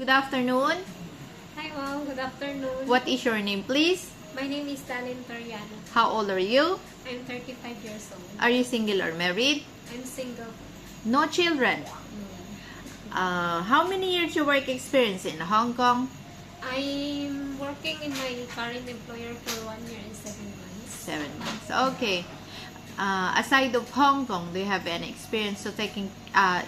Good afternoon. Hi ma'am, good afternoon. What is your name, please? My name is Talin Toriano. How old are you? I'm 35 years old. Are you single or married? I'm single. No children. How many years you work experience in Hong Kong? I'm working in my current employer for 1 year and 7 months. 7 months. Okay. Aside of Hong Kong, do you have any experience to taking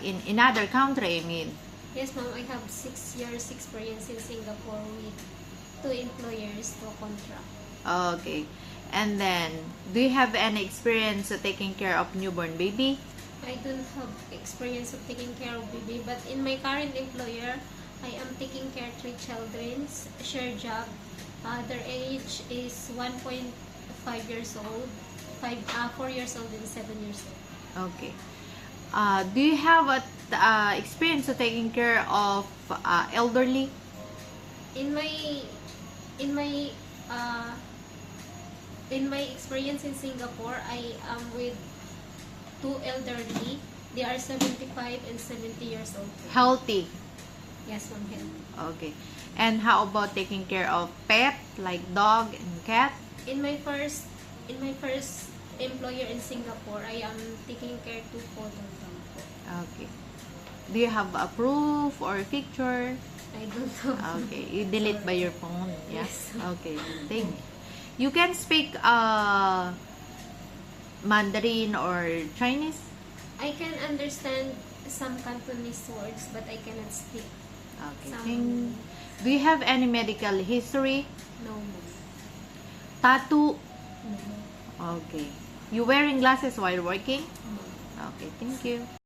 in other country? I mean, Yes ma'am, I have 6 years experience in Singapore with 2 employers, 2 contract. okay. And then, do you have any experience to taking care of newborn baby? I don't have experience of taking care of baby, but in my current employer, I am taking care of 3 children, share job. Their age is 1.5 years old, 4 years old and 7 years old. Okay. Do you have a experience to taking care of elderly? In my experience in Singapore, I am with 2 elderly. They are 75 and 70 years old. Healthy. Yes, ma'am. Healthy. Okay. And how about taking care of pet like dog and cat? In my first employer in Singapore, I am taking care to photo dog. Okay. Do you have a proof or picture? I don't know. Okay. You delete by your phone. Yeah? Yes. Okay. Thank you. You can speak Mandarin or Chinese? I can understand some Cantonese words, but I cannot speak. Okay. Some. Do you have any medical history? No, ma'am. Tattoo? No. Okay. You wearing glasses while working? No. Okay. Thank you.